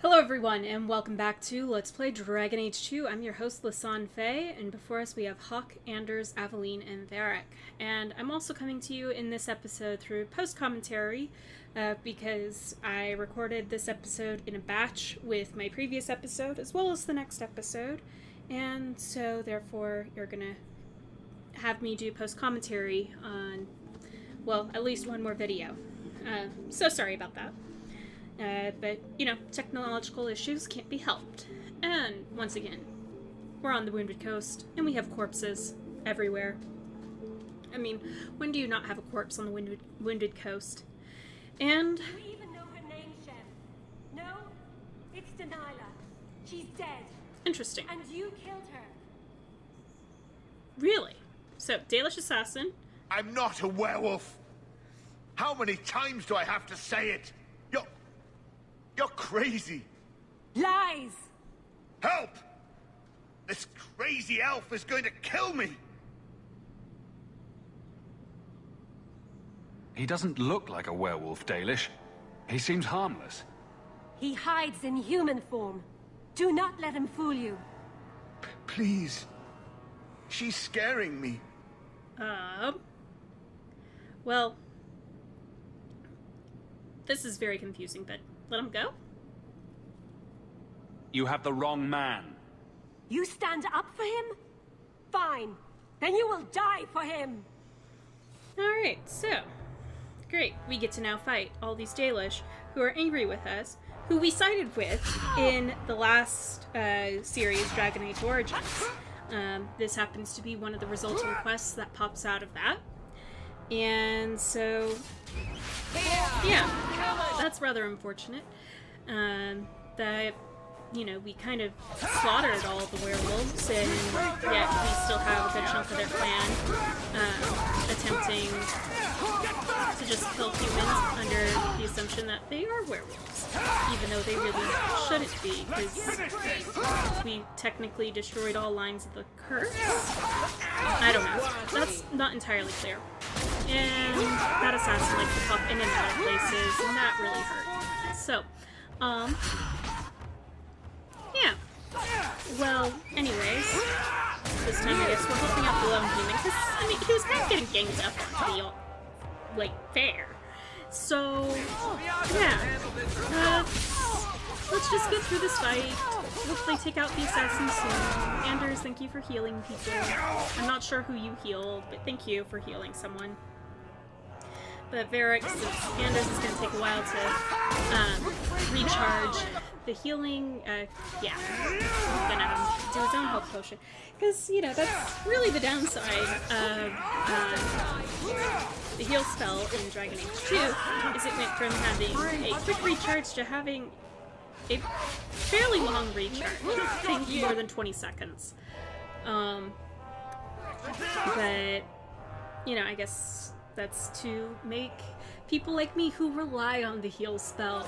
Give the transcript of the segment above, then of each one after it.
Hello everyone, and welcome back to Let's Play Dragon Age 2. I'm your host, Lisanne Faye, and before us we have Hawk, Anders, Aveline, and Varric. And I'm also coming to you in this episode through post-commentary, because I recorded this episode in a batch with my previous episode, as well as the next episode, and so therefore you're gonna have me do post-commentary on, well, at least one more video. So sorry about that. But, you know, technological issues can't be helped. And, once again, we're on the Wounded Coast, and we have corpses everywhere. I mean, when do you not have a corpse on the Wounded Coast? And... Do you even know her name, Chef? No? It's Delilah. She's dead. Interesting. And you killed her. Really? So, Dalish Assassin. I'm not a werewolf. How many times do I have to say it? You're crazy. Lies! Help! This crazy elf is going to kill me. He doesn't look like a werewolf, Dalish. He seems harmless. He hides in human form. Do not let him fool you. Please. She's scaring me. Well, this is very confusing, but let him go? You have the wrong man. You stand up for him? Fine. Then you will die for him. Alright, so, great. We get to now fight all these Dalish who are angry with us, who we sided with in the last series, Dragon Age Origins. This happens to be one of the resulting quests that pops out of that. And so, yeah, that's rather unfortunate. That, you know, we kind of slaughtered all the werewolves, and yet we still have a good chunk of their clan attempting to just kill humans under the assumption that they are werewolves, even though they really shouldn't be, because we technically destroyed all lines of the curse. I don't know. That's not entirely clear. And that assassin likes to pop in and out of places, and that really hurt. So, yeah. Well, anyways, this time I guess we're helping out the lone human, because, I mean, he was kind of getting ganged up on, to be, like, fair. So, yeah. Let's just get through this fight. Hopefully take out the assassin soon. Anders, thank you for healing people. I'm not sure who you healed, but thank you for healing someone. But Varric, since Anders is going to take a while to recharge the healing, yeah, he's going to do his own health potion. Because, you know, that's really the downside of the heal spell in Dragon Age 2, is it went from having a quick recharge to having a fairly long recharge. I think more than 20 seconds. But, you know, I guess that's to make people like me who rely on the heal spell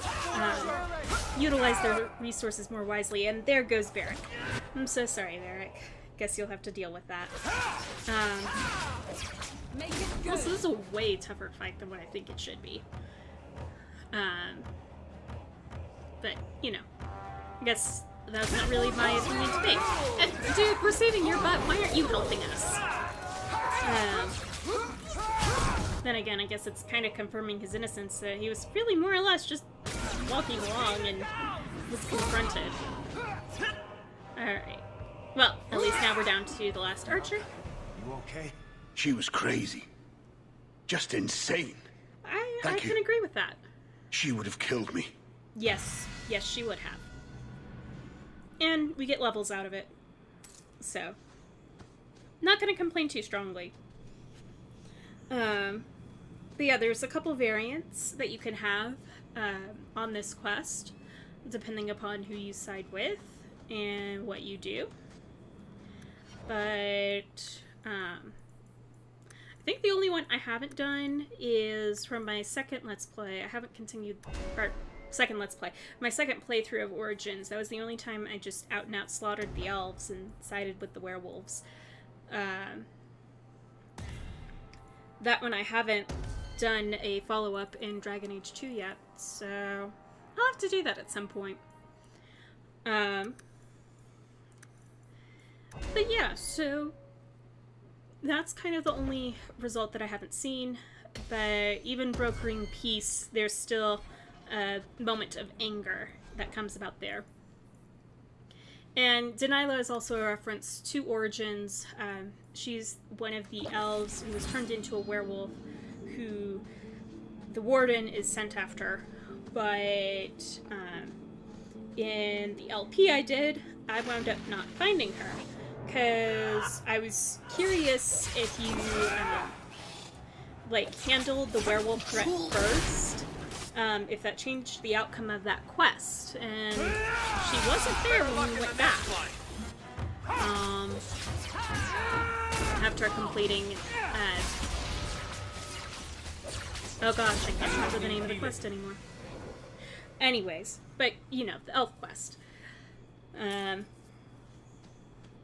utilize their resources more wisely. And there goes Varric. I'm so sorry, Varric. Guess you'll have to deal with that. Also, this is a way tougher fight than what I think it should be. But, you know, I guess that's not really my opinion to make. Dude, we're saving your butt. Why aren't you helping us? Then again, I guess it's kind of confirming his innocence. He was really more or less just walking along and was confronted. Alright. Well, at least now we're down to the last archer. You okay? She was crazy. Just insane. I can agree with that. She would have killed me. Yes, she would have. And we get levels out of it. So, not going to complain too strongly. But yeah, there's a couple variants that you can have on this quest, depending upon who you side with and what you do. But, I think the only one I haven't done is from my second Let's Play. I haven't continued... second Let's Play. My second playthrough of Origins. That was the only time I just out and out slaughtered the elves and sided with the werewolves. That one I haven't done a follow-up in Dragon Age 2 yet, so I'll have to do that at some point. But yeah, so that's kind of the only result that I haven't seen. But even brokering peace, there's still a moment of anger that comes about there. And Delilah is also a reference to Origins. She's one of the elves who was turned into a werewolf, who the warden is sent after. But in the LP I did, I wound up not finding her. Because I was curious if you, handled the werewolf threat first. If that changed the outcome of that quest. And she wasn't there when we went back. After completing, oh gosh, I can't remember the name of the quest anymore. Anyways, but, you know, the elf quest.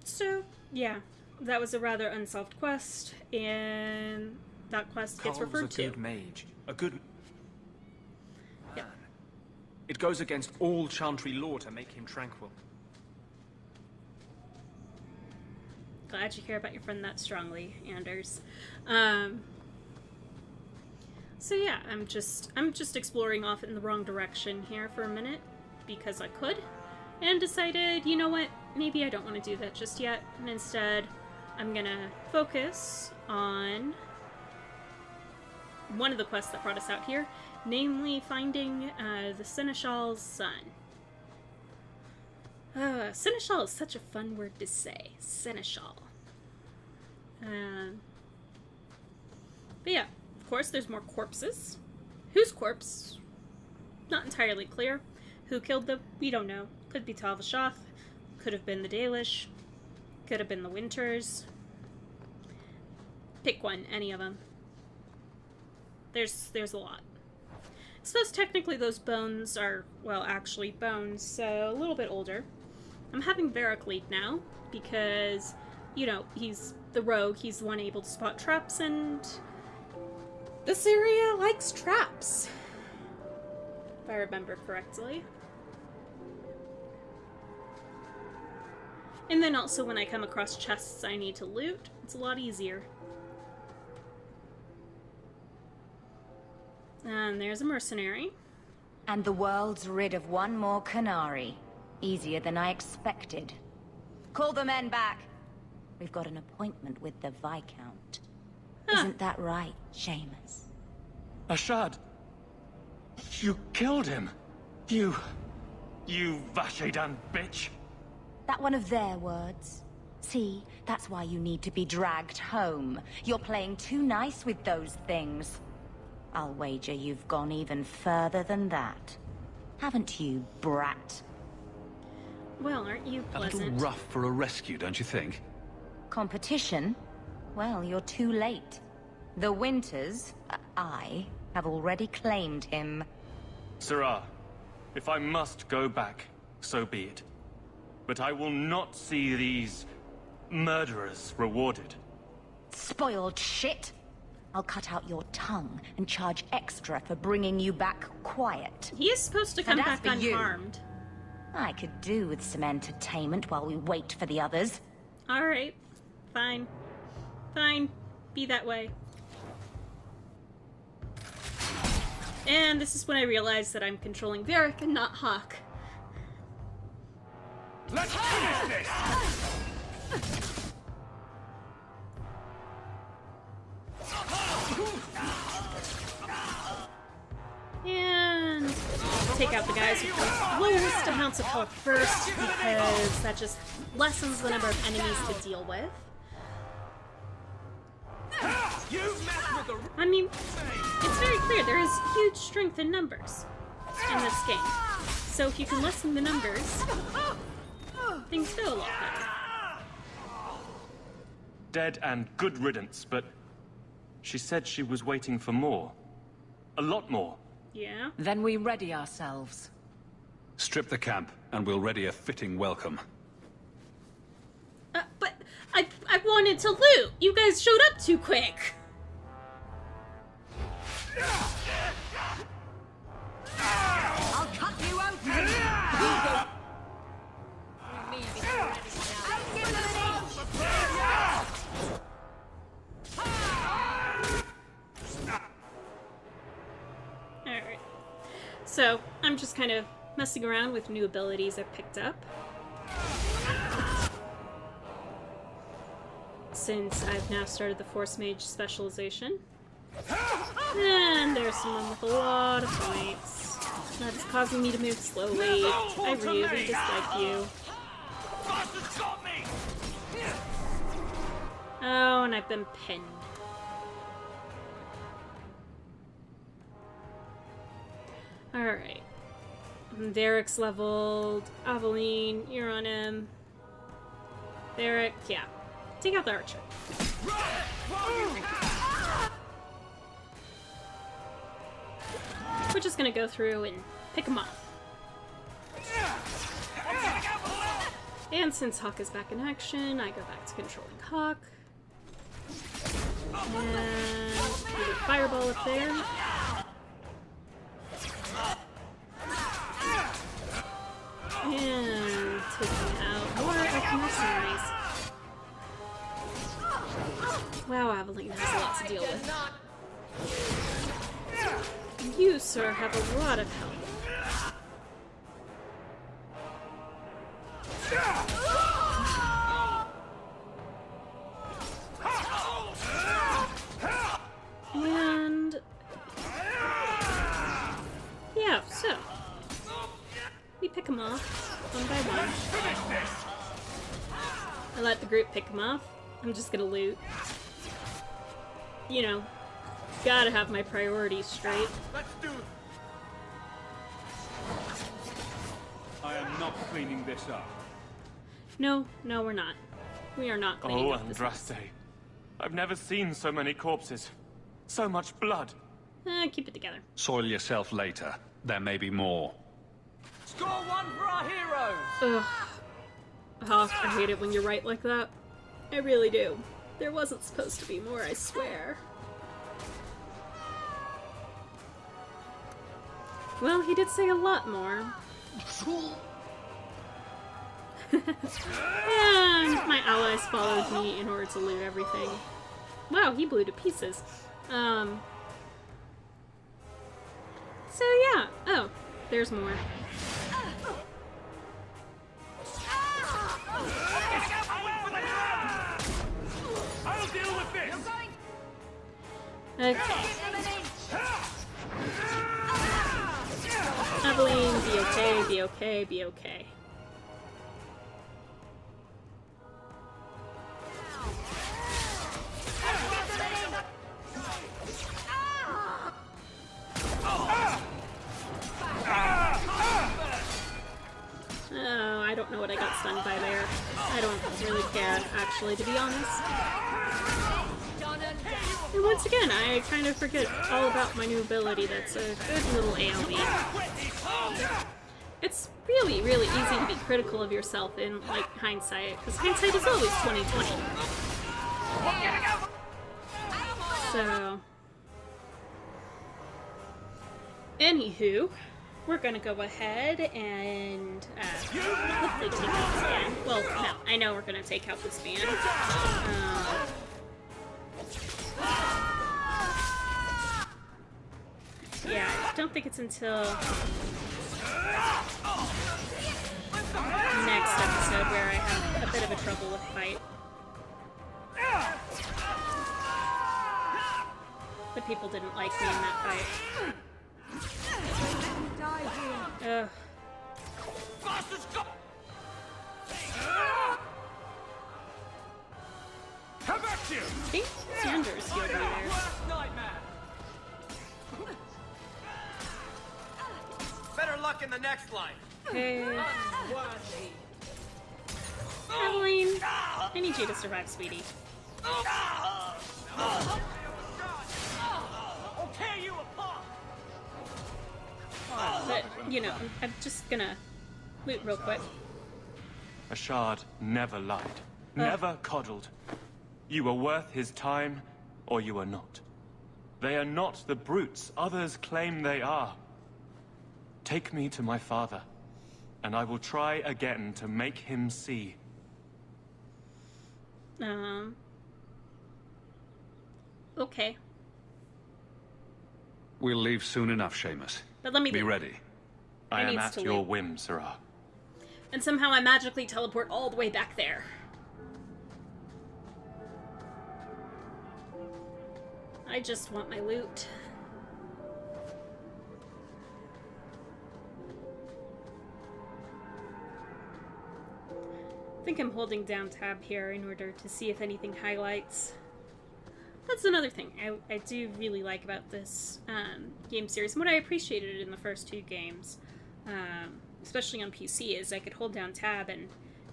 So, yeah, that was a rather unsolved quest, and that quest gets referred to. A good mage. A good... Yeah. It goes against all Chantry law to make him tranquil. Glad you care about your friend that strongly, Anders. So yeah, I'm just exploring off in the wrong direction here for a minute, because I could, and decided, you know what, maybe I don't want to do that just yet, and instead I'm gonna focus on one of the quests that brought us out here, namely finding the Seneschal's son. Seneschal is such a fun word to say. Seneschal. But yeah, of course there's more corpses. Whose corpse? Not entirely clear. Who killed them? We don't know. Could be Tal-Vashoth. Could have been the Dalish. Could have been the Winters. Pick one, any of them. There's a lot. I suppose technically those bones are, well, actually bones, so a little bit older. I'm having Varric lead now, because, you know, he's the rogue, he's the one able to spot traps, and this area likes traps. If I remember correctly. And then also when I come across chests I need to loot, it's a lot easier. And there's a mercenary. And the world's rid of one more Canary. Easier than I expected. Call the men back. We've got an appointment with the Viscount. Isn't that right, Seamus? Ashad! You killed him! You Vashedan bitch! That one of their words? See, that's why you need to be dragged home. You're playing too nice with those things. I'll wager you've gone even further than that. Haven't you, brat? Well, aren't you A little pleasant? rough for a rescue, don't you think? Competition? Well, you're too late. The Winters, I, have already claimed him. Sirrah, if I must go back, so be it. But I will not see these murderers rewarded. Spoiled shit! I'll cut out your tongue and charge extra for bringing you back quiet. He is supposed to come And as back for you- unharmed. I could do with some entertainment while we wait for the others. Alright. Fine. Fine. Be that way. And this is when I realized that I'm controlling Varric and not Hawk. Let's finish this! And take out the guys with the lowest amounts of health first, because that just lessens the number of enemies to deal with. I mean, it's very clear there is huge strength in numbers in this game. So if you can lessen the numbers, things go a lot better. Dead and good riddance, but she said she was waiting for more. A lot more. Yeah? Then we ready ourselves. Strip the camp, and we'll ready a fitting welcome. But I wanted to loot! You guys showed up too quick! I'll cut you open! So, I'm just kind of messing around with new abilities I've picked up. Since I've now started the Force Mage specialization. And there's someone with a lot of points. That's causing me to move slowly. I really dislike you. Oh, and I've been pinned. Alright. Derek's leveled. Aveline, you're on him. Derek, yeah. Take out the archer. We're just gonna go through and pick him off. And since Hawk is back in action, I go back to controlling Hawk. And put a fireball up there. And taking out more of mercenaries. Wow, Aveline has a lot to deal with. You, sir, have a lot of help. And... yeah, so... we pick them off, one by one. I let the group pick them off. I'm just gonna loot. You know, gotta have my priorities straight. Let's do it. I am not cleaning this up. No, we're not. We are not cleaning Oh, up this mess. Andraste. I've never seen so many corpses. So much blood. Keep it together. Soil yourself later. There may be more. Score one for our heroes! Ugh. Hawk, I hate it when you're right like that. I really do. There wasn't supposed to be more, I swear. Well, he did say a lot more. And my allies followed me in order to loot everything. Wow, he blew to pieces. So yeah. Oh, there's more. I'll deal with this. Okay. Aveline, be okay, be okay, be okay. Oh, I don't know what I got stunned by there. I don't really care, actually, to be honest. And once again, I kind of forget all about my new ability that's a good little AoE. It's really, really easy to be critical of yourself in, like, hindsight, because hindsight is always 20/20. So... anywho, we're gonna go ahead and hopefully take out this band. Well, no, I know we're gonna take out this band. Yeah, I don't think it's until next episode where I have a bit of a trouble with fight. The people didn't like me in that fight. Ugh. Come back to you. I think Sanders healed me there. Better luck in the next line. Okay. Aveline, I need you to survive, sweetie. I'll tear you apart. But, you know, I'm just gonna loot real quick. Ashard never lied. Never coddled. You were worth his time, or you are not. They are not the brutes others claim they are. Take me to my father, and I will try again to make him see. Okay. We'll leave soon enough, Seamus. But let me Be leave. ready. I am needs at to your leave. whim, Sarah. And somehow I magically teleport all the way back there. I just want my loot. I think I'm holding down tab here in order to see if anything highlights. That's another thing I do really like about this game series. And what I appreciated in the first two games, especially on PC, is I could hold down tab and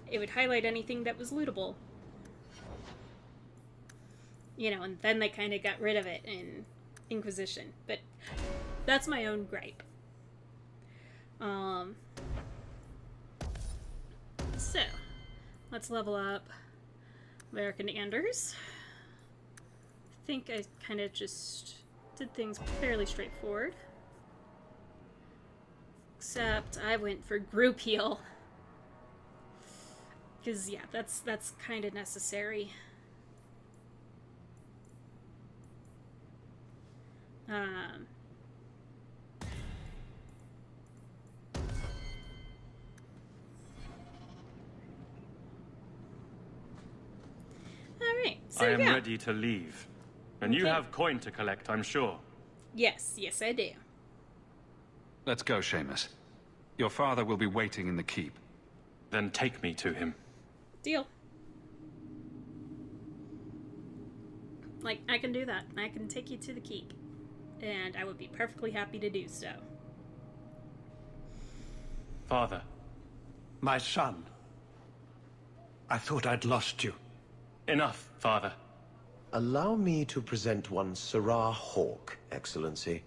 it would highlight anything that was lootable. You know, and then they kind of got rid of it in Inquisition. But that's my own gripe. So, let's level up American Anders. I think I kind of just did things fairly straightforward. Except I went for group heal. Because, yeah, that's kind of necessary. Alright, so I am yeah. ready to leave. And you Okay. have coin to collect, I'm sure. Yes, I do. Let's go, Seamus. Your father will be waiting in the keep. Then take me to him. Deal. Like, I can do that. I can take you to the keep. And I would be perfectly happy to do so. Father, My son. I thought I'd lost you. enough, Father. Allow me to present one Sarah Hawke, Excellency.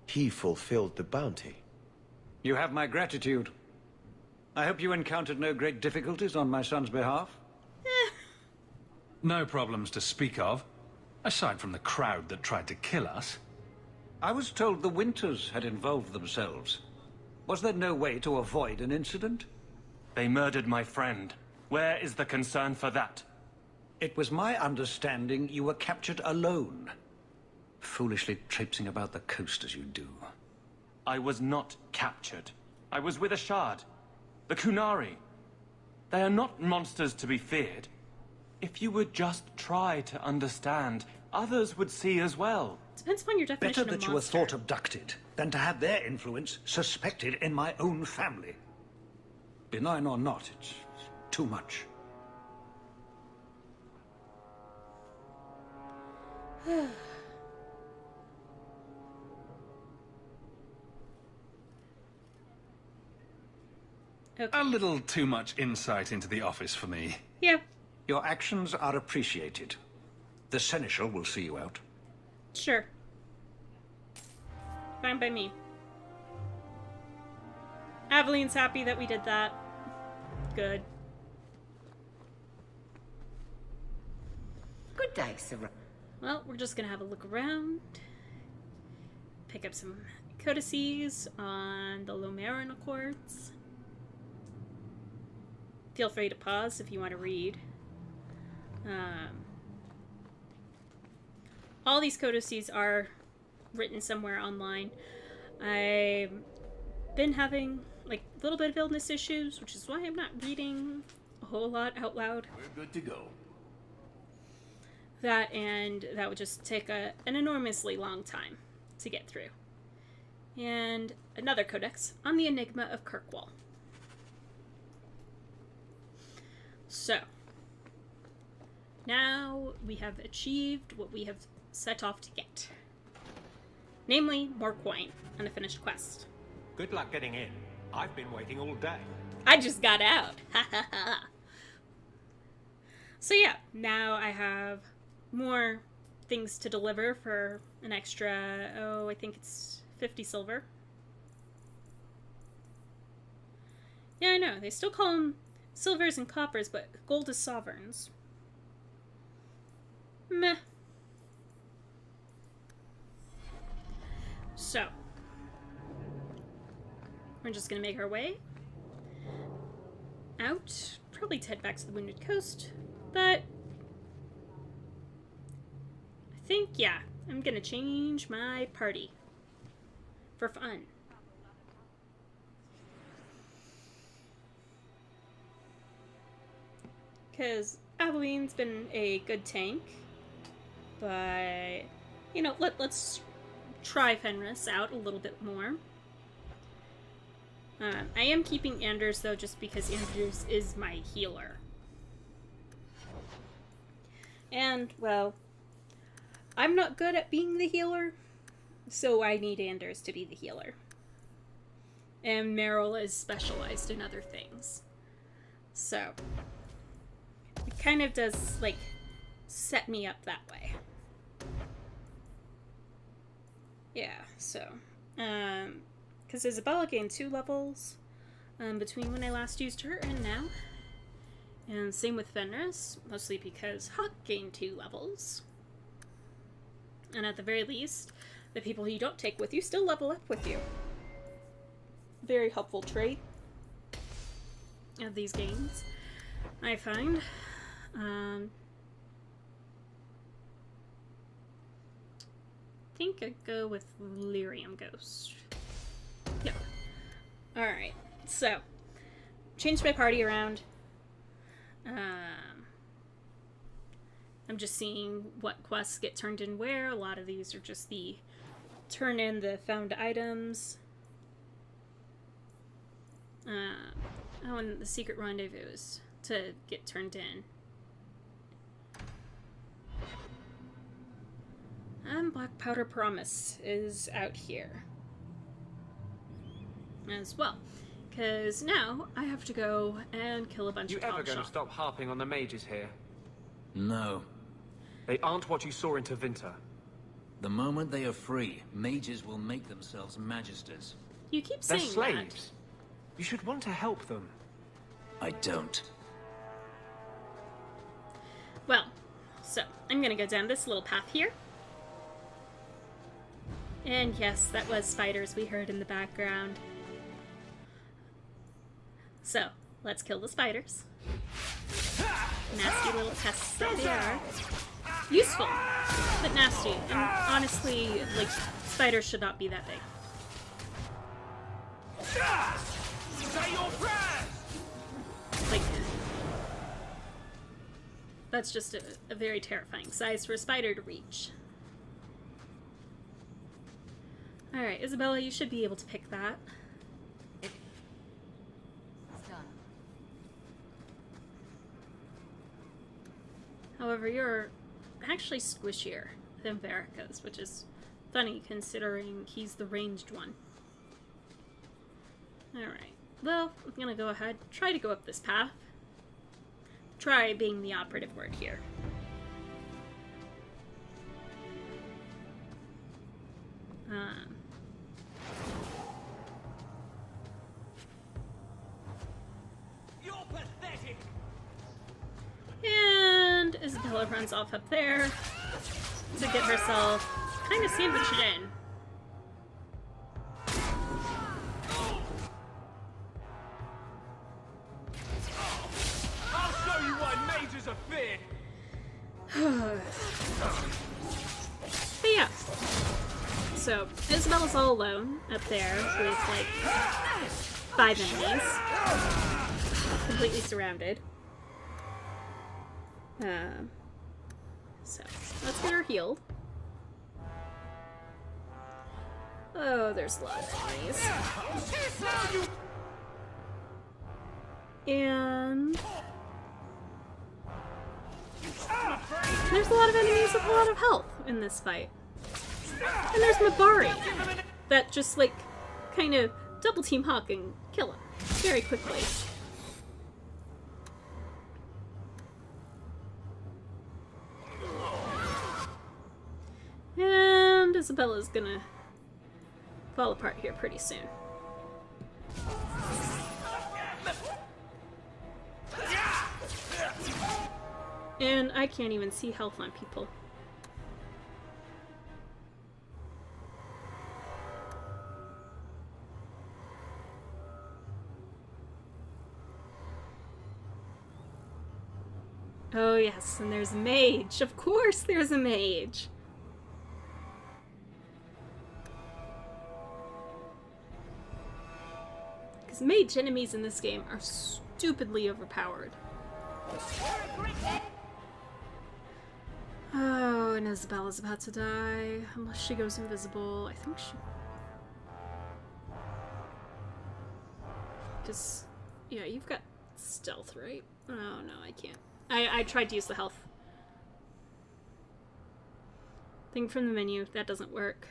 He fulfilled the bounty. You have my gratitude. I hope you encountered no great difficulties on my son's behalf. No problems to speak of, aside from the crowd that tried to kill us. I was told the Winters had involved themselves. Was there no way to avoid an incident? They murdered my friend. Where is the concern for that? It was my understanding you were captured alone. Foolishly traipsing about the coast as you do. I was not captured. I was with a shard. The Kunari. They are not monsters to be feared. If you would just try to understand, others would see as well. Depends upon your Better definition that of you were monster. thought abducted than to have their influence suspected in my own family. Benign or not, it's too much. Okay. A little too much insight into the office for me. Yeah, Your actions are appreciated. The Seneschal will see you out. sure. Fine by me. Aveline's happy that we did that. Good. Good day, Sarah. Well, we're just gonna have a look around. Pick up some codices on the Lomarin Accords. Feel free to pause if you want to read. All these codices are written somewhere online. I've been having like a little bit of illness issues, which is why I'm not reading a whole lot out loud. We're good to go. That would just take an enormously long time to get through. And another codex on the Enigma of Kirkwall. So, now we have achieved what we have set off to get. Namely, more coin and a finished quest. Good luck getting in. I've been waiting all day. I just got out. Ha ha ha. So yeah, now I have more things to deliver for an extra, I think it's 50 silver. Yeah, I know. They still call them silvers and coppers, but gold is sovereigns. Meh. So, we're just gonna make our way out. Probably to head back to the Wounded Coast, but I think, yeah, I'm gonna change my party for fun. because Aveline's been a good tank, but, you know, let's try Fenris out a little bit more. I am keeping Anders, though, just because Anders is my healer. And, well, I'm not good at being the healer, so I need Anders to be the healer. And Meryl is specialized in other things. So, it kind of does, like, set me up that way. Yeah, so, because Isabella gained 2 levels between when I last used her and now. And same with Fenris, mostly because Hawk gained 2 levels. And at the very least, the people you don't take with you still level up with you. Very helpful trait of these games, I find. I think I'd go with Lyrium Ghost. Yep. Alright, so, changed my party around. I'm just seeing what quests get turned in where. A lot of these are just the turn in the found items. Oh, and the secret rendezvous is to get turned in. And Black Powder Promise is out here as well. Because now I have to go and kill a bunch of You ever Tom going Shaw. to stop harping on the mages here? No. They aren't what you saw in Tevinter. The moment they are free, mages will make themselves magisters. You keep They're saying slaves. You should want to help them. I don't. that. Well, so I'm gonna go down this little path here. And yes, that was spiders we heard in the background. So, let's kill the spiders. Nasty little pests that they are. Useful, but nasty. And honestly, like, spiders should not be that big. Like, that's just a very terrifying size for a spider to reach. Alright, Isabella, you should be able to pick that. It's done. However, you're actually squishier than Verica's, which is funny considering he's the ranged one. Alright, well, I'm gonna go ahead, try to go up this path. Try being the operative word here. You're pathetic. And Isabella runs off up there to get herself kind of sandwiched in. I'll show you why mages are feared. But yeah. So, Isabella's all alone up there with like 5 enemies. Completely surrounded. So, let's get her healed. Oh, there's a lot of enemies. And there's a lot of enemies with a lot of health in this fight. And there's Mabari that just like kind of double team Hawk and kill him very quickly. And Isabella's gonna fall apart here pretty soon. And I can't even see health on people. Oh yes, and there's a mage. Of course there's a mage. Because mage enemies in this game are stupidly overpowered. Oh, and Isabella's about to die. Unless she goes invisible. I think she... Because, yeah, you've got stealth, right? Oh, no, I can't. I tried to use the health thing from the menu. That doesn't work.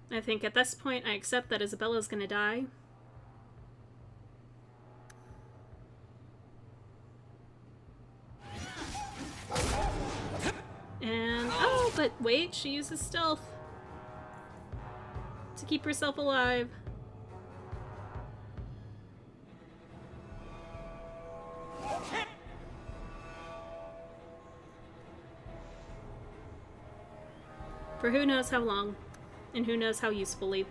I think at this point I accept that Isabella's gonna die. And, oh, but wait, she uses stealth to keep herself alive. For who knows how long, and who knows how usefully.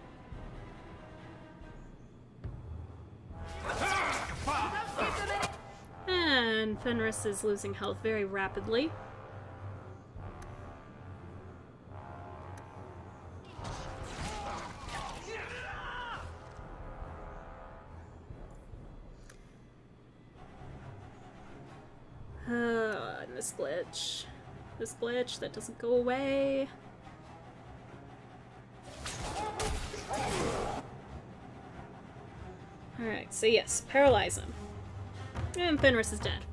And Fenris is losing health very rapidly. And this glitch. This glitch that doesn't go away. Alright, so yes, paralyze him. And Fenris is dead.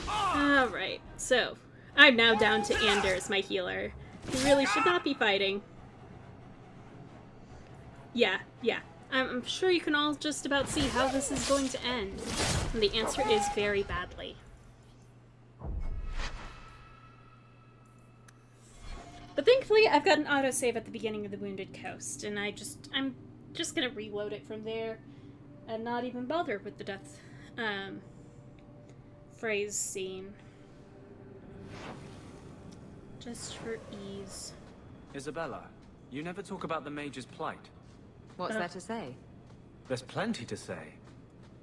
Alright, so I'm now down to Anders, my healer. He really should not be fighting. Yeah. I'm sure you can all just about see how this is going to end. And the answer is very badly. But thankfully, I've got an autosave at the beginning of the Wounded Coast, and I'm just gonna reload it from there and not even bother with the death phrase scene. Just for ease. Isabella, you never talk about the Mage's plight. What's there to say? There's plenty to say.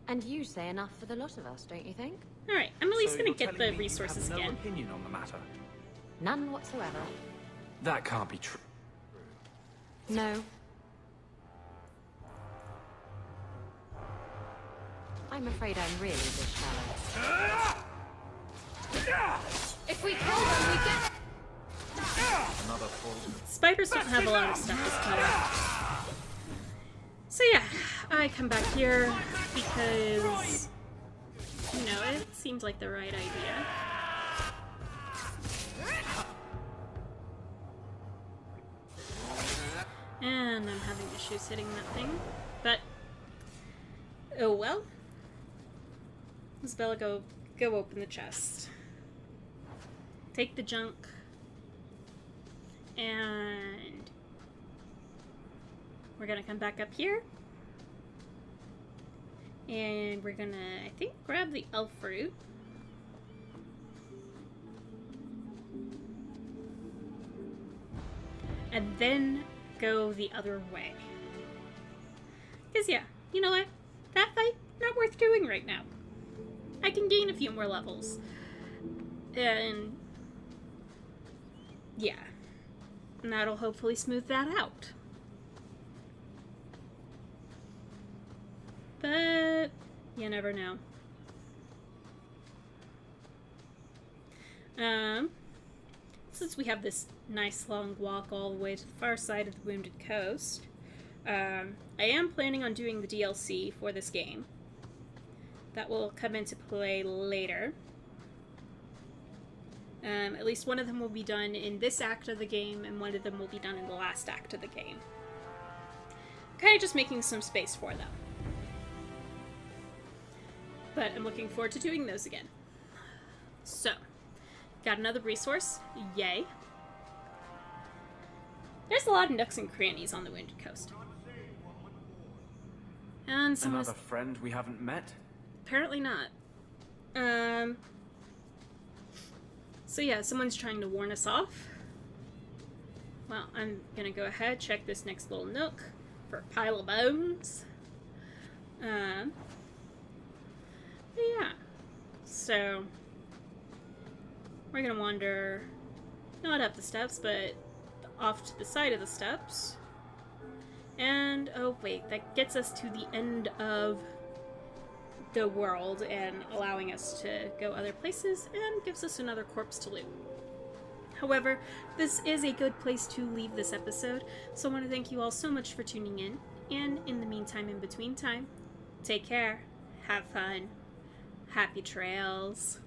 And you say enough for the lot of us, don't you think? Alright, I'm at least So gonna you're get the telling me resources you have again. no opinion on the matter? None whatsoever. That can't be true. No. I'm afraid I'm really this shallow. If we kill them, we get... Another fall. Spiders don't have a lot of stuff this time. So yeah, I come back here because, you know, it seems like the right idea. And I'm having issues hitting that thing, but oh well. Isabella, go open the chest. Take the junk. And we're gonna come back up here. And we're gonna, I think, grab the elf fruit. And then go the other way. Because yeah, you know what? That fight, not worth doing right now. I can gain a few more levels. And yeah. And that'll hopefully smooth that out. But you never know. Since we have this nice long walk all the way to the far side of the Wounded Coast, I am planning on doing the DLC for this game. That will come into play later. At least one of them will be done in this act of the game, and one of them will be done in the last act of the game. Kind of just making some space for them. But I'm looking forward to doing those again. So, got another resource. Yay. There's a lot of nooks and crannies on the Wounded Coast. And someone Another friend we haven't met? apparently not. So yeah, someone's trying to warn us off. Well, I'm gonna go ahead, check this next little nook for a pile of bones. yeah. So, we're gonna wander, not up the steps, but off to the side of the steps. And, oh wait, that gets us to the end of the world and allowing us to go other places and gives us another corpse to loot. However, this is a good place to leave this episode, so I want to thank you all so much for tuning in, and in the meantime, in between time, take care, have fun, happy trails.